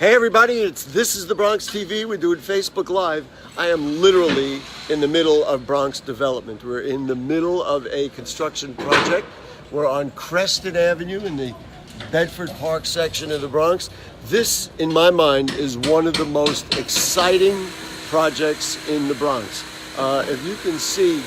Hey everybody, This is the Bronx TV. We're doing Facebook Live. I am literally in the middle of Bronx development. We're in the middle of a construction project. We're on Creston Avenue in the Bedford Park section of the Bronx. This, in my mind, is one of the most exciting projects in the Bronx. If you can see,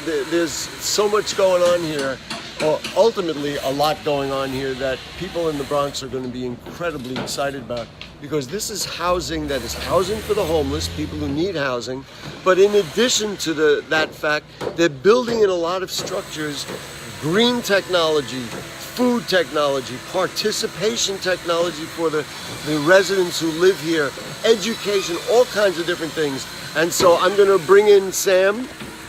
there's so much going on here. Well, ultimately, a lot going on here that people in the Bronx are going to be incredibly excited about, because this is housing that is housing for the homeless, people who need housing. But in addition to that fact, they're building in a lot of structures, green technology, food technology, participation technology for the residents who live here, education, all kinds of different things. And so I'm going to bring in Sam.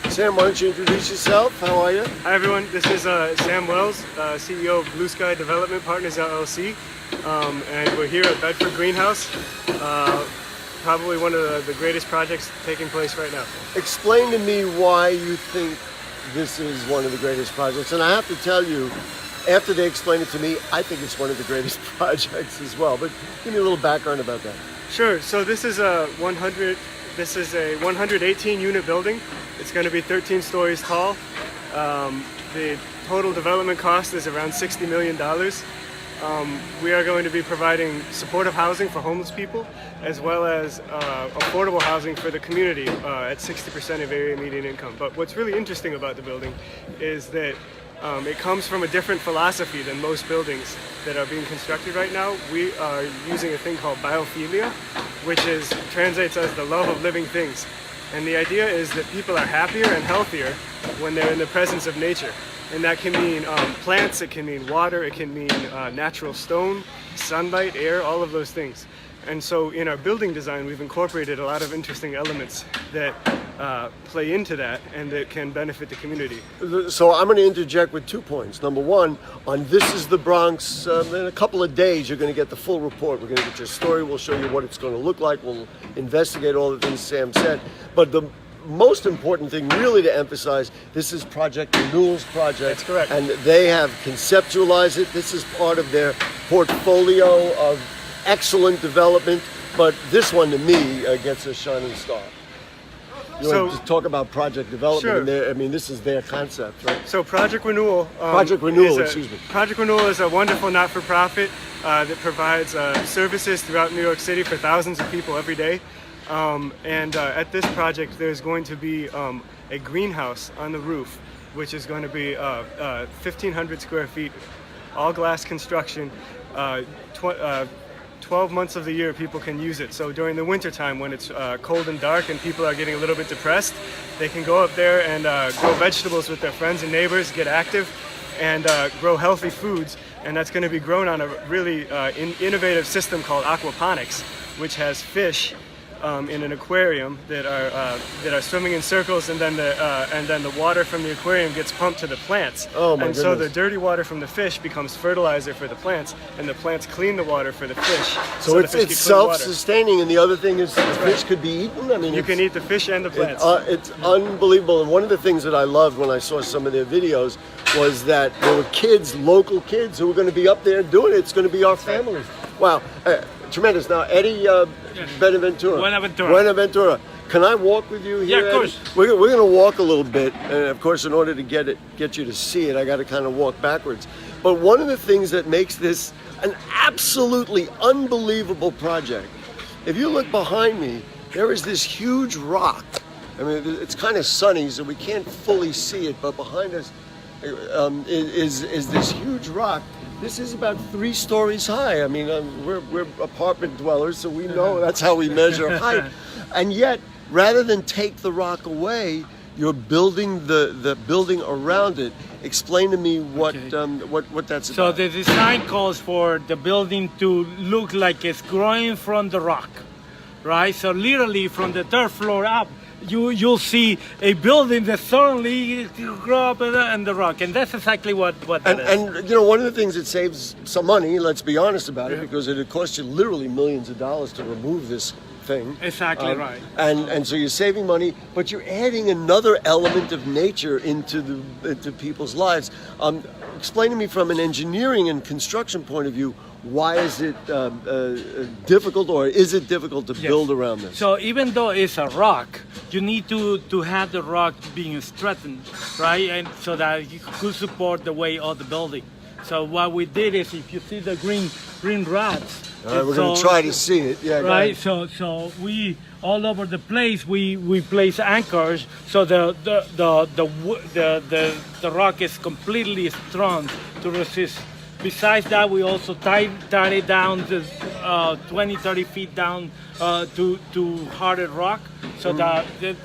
Sam, why don't you introduce yourself? How are you? Hi everyone, this is Sam Wells, CEO of Blue Sky Development Partners LLC, and we're here at Bedford Greenhouse, probably one of the greatest projects taking place right now. Explain to me why you think this is one of the greatest projects. And I have to tell you, after they explain it to me, I think it's one of the greatest projects as well. But give me a little background about that. Sure, so this is a 118 unit building. It's going to be 13 stories tall. The total development cost is around $60 million. We are going to be providing supportive housing for homeless people, as well as affordable housing for the community at 60% of area median income. But what's really interesting about the building is that it comes from a different philosophy than most buildings that are being constructed right now. We are using a thing called biophilia, which translates as the love of living things. And the idea is that people are happier and healthier when they're in the presence of nature. And that can mean plants, it can mean water, it can mean natural stone, sunlight, air, all of those things. And so in our building design, we've incorporated a lot of interesting elements that play into that and that can benefit the community. So I'm going to interject with 2 points. Number one, on This is the Bronx, in a couple of days, you're going to get the full report. We're going to get your story. We'll show you what it's going to look like. We'll investigate all the things Sam said. But the most important thing really to emphasize, this is Project Renewal's project. That's correct. And they have conceptualized it. This is part of their portfolio of excellent development. But this one, to me, gets a shining star. You want to talk about project development? Sure. I mean, this is their concept, right? So Project Renewal. Project Renewal, excuse me. Project Renewal is a wonderful not-for-profit that provides services throughout New York City for thousands of people every day. At this project, there's going to be a greenhouse on the roof, which is going to be 1,500 square feet, all glass construction. 12 months of the year people can use it. So during the winter time when it's cold and dark and people are getting a little bit depressed, they can go up there and grow vegetables with their friends and neighbors, get active, and grow healthy foods. And that's going to be grown on a really innovative system called aquaponics, which has fish in an aquarium that are swimming in circles, and then the water from the aquarium gets pumped to the plants. Oh my and goodness. So the dirty water from the fish becomes fertilizer for the plants, and the plants clean the water for the fish. So it's self-sustaining, and the other thing is the fish could be eaten. I mean, you can eat the fish and the plants. It's unbelievable. And one of the things that I loved when I saw some of their videos was that there were kids, local kids, who were going to be up there doing it. It's going to be our families. Wow, tremendous. Now, Eddie Buenaventura. Can I walk with you here? Yeah, of course. We're going to walk a little bit, and of course, in order to get you to see it, I got to kind of walk backwards. But one of the things that makes this an absolutely unbelievable project, if you look behind me, there is this huge rock. I mean, it's kind of sunny, so we can't fully see it, but behind us is this huge rock. This is about 3 stories high. I mean, we're apartment dwellers, so we know that's how we measure height. And yet, rather than take the rock away, you're building the building around it. Explain to me what that's about. So the design calls for the building to look like it's growing from the rock, right? So literally from the 3rd floor up, you'll see a building that suddenly grow up in the rock, and that's exactly what that is. And you know, one of the things that saves some money, let's be honest about it, because it costs you literally millions of dollars to remove this thing. Exactly right. And so you're saving money, but you're adding another element of nature into people's lives. explain to me from an engineering and construction point of view, why is it difficult, or is it difficult to build around this? So even though it's a rock, you need to have the rock being strengthened, right? And so that you could support the weight of the building. So what we did is, if you see the green rods, All right, we're going to try to see it. Yeah, go right. ahead. So we all over the place we place anchors, so the rock is completely strong to resist. Besides that, we also tied it down to 20-30 feet down to harder rock, so that the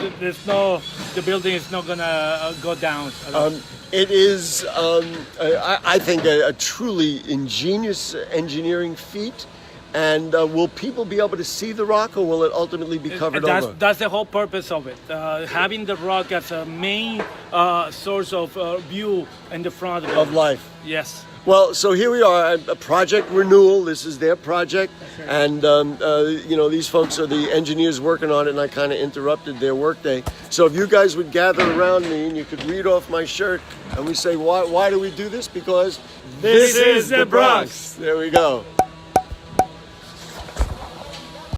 building is not gonna go down at all. It is, I think, a truly ingenious engineering feat. And will people be able to see the rock, or will it ultimately be covered over? That's the whole purpose of it. Having the rock as a main source of view in the front Of life. Yes. Well, so here we are, a project renewal. This is their project, and these folks are the engineers working on it, and I kind of interrupted their workday. So if you guys would gather around me and you could read off my shirt, and we say, why do we do this? Because this is the Bronx. There we go.